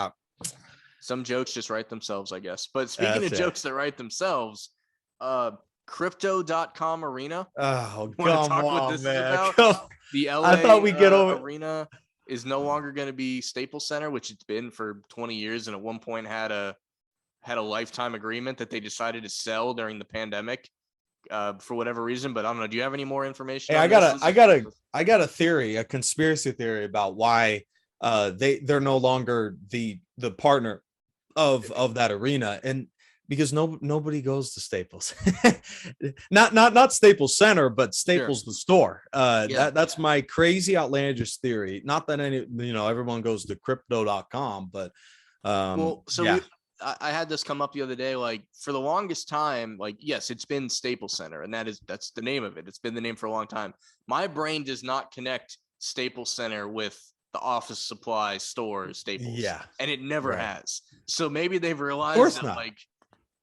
Some jokes just write themselves, I guess. But speaking That's of it. jokes that write themselves, crypto.com arena. Oh, You want to come talk what on, this is man. about? The LA I thought we get over arena is no longer going to be Staples Center, which it's been for 20 years, and at one point had a lifetime agreement that they decided to sell during the pandemic for whatever reason. But I don't know. Do you have any more information? Hey, on I got a theory, a conspiracy theory about why they're no longer the partner of that arena, and because nobody goes to Staples. not Staples Center, but Staples the store. That's my crazy outlandish theory. Not that everyone goes to crypto.com, but I had this come up the other day. Like, for the longest time, like, yes, it's been Staples Center, and that's the name of it. It's been the name for a long time. My brain does not connect Staples Center with the office supply store Staples. Yeah. And it never has. So maybe they've realized that, not. like,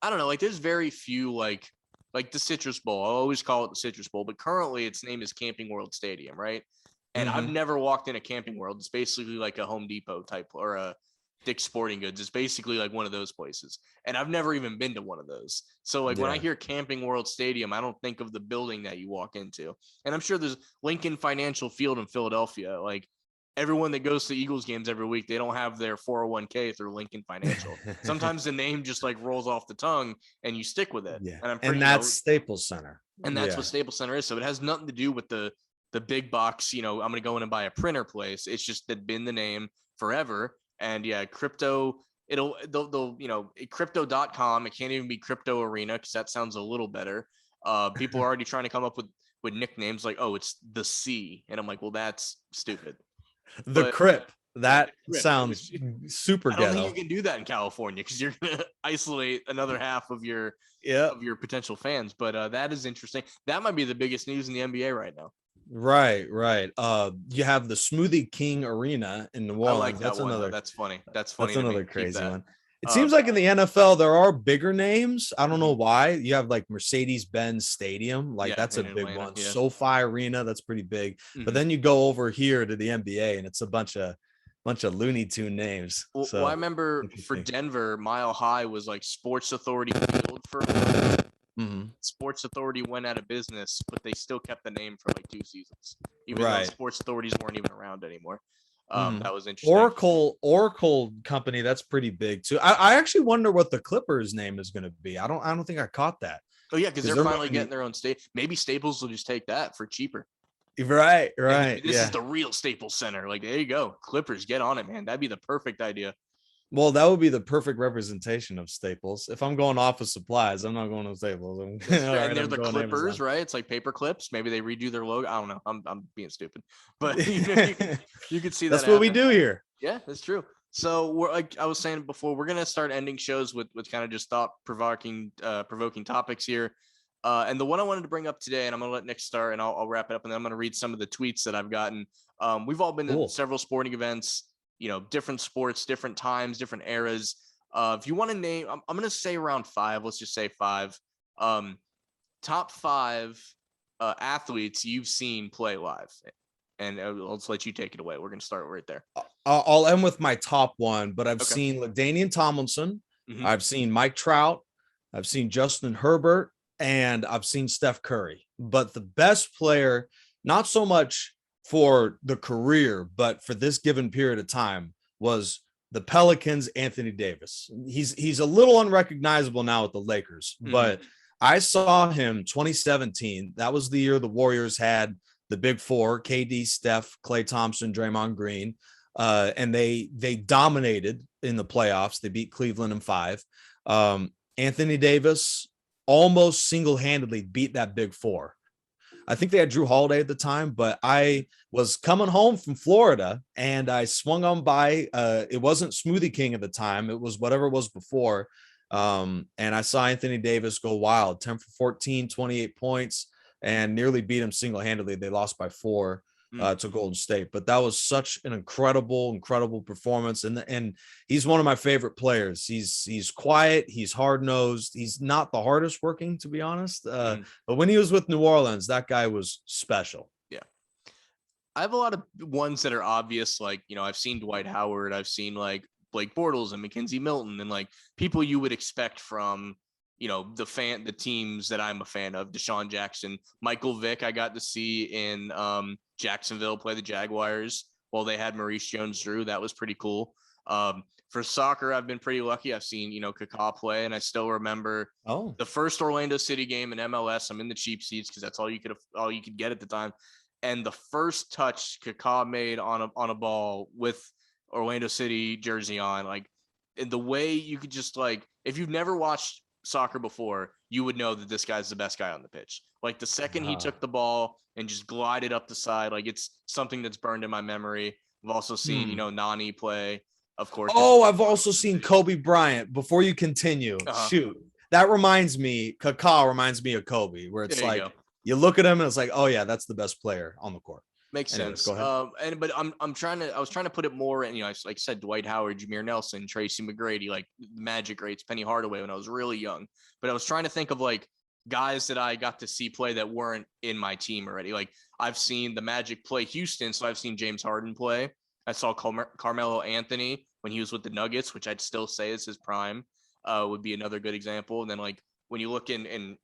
I don't know, like, there's very few, like the Citrus Bowl. I always call it the Citrus Bowl, but currently its name is Camping World Stadium, right? And I've never walked in a Camping World. It's basically like a Home Depot type, or a Dick's Sporting Goods. It's basically like one of those places. And I've never even been to one of those. So, like, when I hear Camping World Stadium, I don't think of the building that you walk into. And I'm sure there's Lincoln Financial Field in Philadelphia. Like, everyone that goes to Eagles games every week, they don't have their 401k through Lincoln Financial. Sometimes the name just like rolls off the tongue and you stick with it. Yeah. And that's Staples Center. And that's what Staples Center is. So it has nothing to do with the big box, I'm going to go in and buy a printer place. It's just been the name forever. And crypto, they'll crypto.com. It can't even be Crypto Arena because that sounds a little better. People are already trying to come up with nicknames like, oh, it's the C. And I'm like, well, that's stupid. The Crip. That sounds super ghetto. I don't think you can do that in California because you're going to isolate another half of your potential fans. But that is interesting. That might be the biggest news in the NBA right now. Right. You have the Smoothie King Arena in New Orleans. I like that one. That's funny. That's another crazy one. It seems like in the NFL there are bigger names. I don't know why. You have like Mercedes-Benz Stadium, like that's a big Atlanta, one. Yeah. SoFi Arena, that's pretty big. But then you go over here to the NBA, and it's a bunch of Looney Tune names. Well, I remember for Denver, Mile High was like Sports Authority Field for. Sports Authority went out of business, but they still kept the name for like 2 seasons, even though Sports Authorities weren't even around anymore. That was interesting. Oracle company, that's pretty big too. I actually wonder what the Clippers name is going to be. I don't think I caught that. Oh yeah, because they're finally getting their own state. Maybe Staples will just take that for cheaper. Right. This is the real Staples Center. Like, there you go, Clippers, get on it, man. That'd be the perfect idea. Well, that would be the perfect representation of Staples. If I'm going off of supplies, I'm not going to Staples. And they're the Clippers, right? It's like paper clips. Maybe they redo their logo. I don't know. I'm being stupid, but you could see that. That's what we do here. Yeah, that's true. So we're, like I was saying before, we're gonna start ending shows with kind of just thought provoking topics here. And the one I wanted to bring up today, and I'm gonna let Nick start, and I'll wrap it up, and then I'm gonna read some of the tweets that I've gotten. We've all been to several sporting events. Different sports, different times, different eras. If you want to name, I'm going to say around 5. Let's just say 5. Top 5 athletes you've seen play live. And let's let you take it away. We're going to start right there. I'll end with my top one, but I've seen LaDainian Tomlinson. I've seen Mike Trout. I've seen Justin Herbert, and I've seen Steph Curry. But the best player, not so much for the career, but for this given period of time, was the Pelicans' Anthony Davis. He's a little unrecognizable now with the Lakers, but I saw him 2017. That was the year the Warriors had the big 4: KD, Steph, Klay Thompson, Draymond Green, and they dominated in the playoffs. They beat Cleveland in 5. Anthony Davis almost single-handedly beat that big 4. I think they had Drew Holiday at the time, but I was coming home from Florida and I swung on by. It wasn't Smoothie King at the time. It was whatever it was before. And I saw Anthony Davis go wild, 10 for 14, 28 points, and nearly beat him single-handedly. They lost by 4. to Golden State. But that was such an incredible performance. And he's one of my favorite players. He's quiet. He's hard-nosed. He's not the hardest working, to be honest. But when he was with New Orleans, that guy was special. Yeah. I have a lot of ones that are obvious. Like, I've seen Dwight Howard. I've seen like Blake Bortles and Mackenzie Milton and like people you would expect from, the teams that I'm a fan of. Deshaun Jackson, Michael Vick, I got to see in Jacksonville play the Jaguars while they had Maurice Jones-Drew. That was pretty cool. For soccer, I've been pretty lucky. I've seen, Kaká play, and I still remember the first Orlando City game in MLS. I'm in the cheap seats because that's all you could get at the time. And the first touch Kaká made on a ball with Orlando City jersey on, like in the way you could just like, if you've never watched soccer before, you would know that this guy's the best guy on the pitch. Like the second he took the ball and just glided up the side, like it's something that's burned in my memory. I've also seen, Nani play, of course. I've also seen Kobe Bryant. Before you continue, shoot, that reminds me, Kaká reminds me of Kobe, where it's like, you look at him and it's like, oh yeah, that's the best player on the court. Makes sense. Go ahead. But I was trying to put it more in, like I said, Dwight Howard, Jameer Nelson, Tracy McGrady, like Magic greats, Penny Hardaway when I was really young. But I was trying to think of like guys that I got to see play that weren't in my team already. Like I've seen the Magic play Houston, so I've seen James Harden play. I saw Carmelo Anthony when he was with the Nuggets, which I'd still say is his prime, would be another good example. And then like when you look in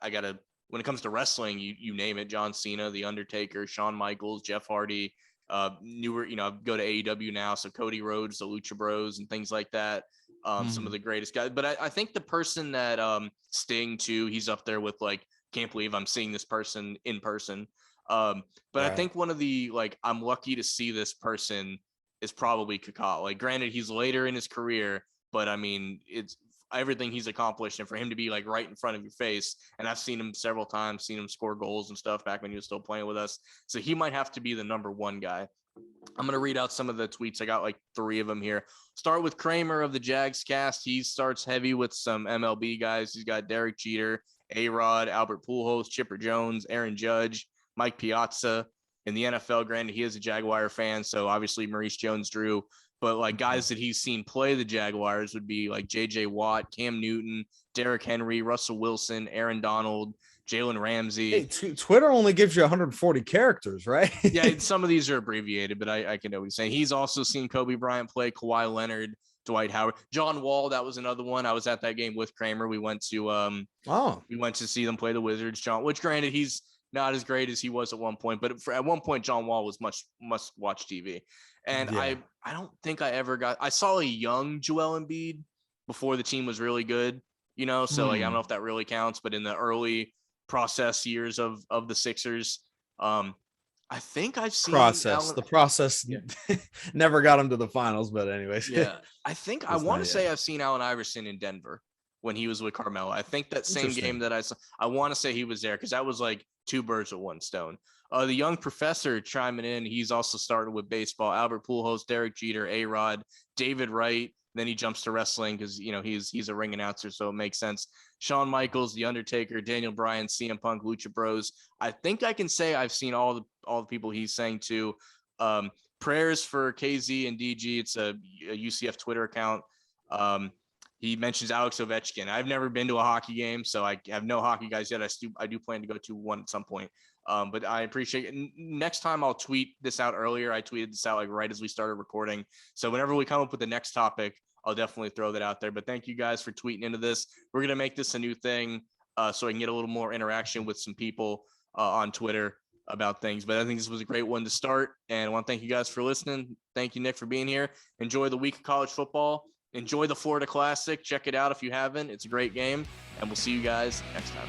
I gotta, when it comes to wrestling, you name it, John Cena, The Undertaker, Shawn Michaels, Jeff Hardy, newer, go to AEW now. So Cody Rhodes, the Lucha Bros and things like that. Some of the greatest guys. But I think the person that Sting too, he's up there with like, can't believe I'm seeing this person in person. But I think one of the, like, I'm lucky to see this person is probably Kaká. Like, granted, he's later in his career, but I mean, it's everything he's accomplished, and for him to be like right in front of your face. And I've seen him several times, seen him score goals and stuff back when he was still playing with us. So he might have to be the number one guy. I'm going to read out some of the tweets. I got like 3 of them here. Start with Kramer of the Jags cast. He starts heavy with some MLB guys. He's got Derek Jeter, A-Rod, Albert Pujols, Chipper Jones, Aaron Judge, Mike Piazza. In the NFL, granted, he is a Jaguar fan, so obviously Maurice Jones-Drew. But like guys that he's seen play the Jaguars would be like J.J. Watt, Cam Newton, Derrick Henry, Russell Wilson, Aaron Donald, Jalen Ramsey. Hey, Twitter only gives you 140 characters, right? Yeah, some of these are abbreviated, but I can know what he's saying. He's also seen Kobe Bryant play, Kawhi Leonard, Dwight Howard, John Wall. That was another one. I was at that game with Kramer. We went to see them play the Wizards. Which granted, he's not as great as he was at one point, but at one point John Wall was must watch TV. And I don't think I saw a young Joel Embiid before the team was really good, so like I don't know if that really counts, but in the early process years of the Sixers, I think I've seen the process never got him to the finals, but anyways. Yeah. I think I want to say I've seen Allen Iverson in Denver when he was with Carmelo. I think that same game that I saw, I want to say he was there because that was like 2 birds with 1 stone. The young professor chiming in, he's also started with baseball. Albert Pujols, Derek Jeter, A-Rod, David Wright. Then he jumps to wrestling because, he's a ring announcer, so it makes sense. Shawn Michaels, The Undertaker, Daniel Bryan, CM Punk, Lucha Bros. I think I can say I've seen all the people he's saying to. Prayers for KZ and DG. It's a UCF Twitter account. He mentions Alex Ovechkin. I've never been to a hockey game, so I have no hockey guys yet. I do plan to go to one at some point. But I appreciate it. Next time I'll tweet this out earlier. I tweeted this out like right as we started recording. So whenever we come up with the next topic, I'll definitely throw that out there. But thank you guys for tweeting into this. We're going to make this a new thing so I can get a little more interaction with some people on Twitter about things. But I think this was a great one to start. And I want to thank you guys for listening. Thank you, Nick, for being here. Enjoy the week of college football. Enjoy the Florida Classic. Check it out if you haven't. It's a great game. And we'll see you guys next time.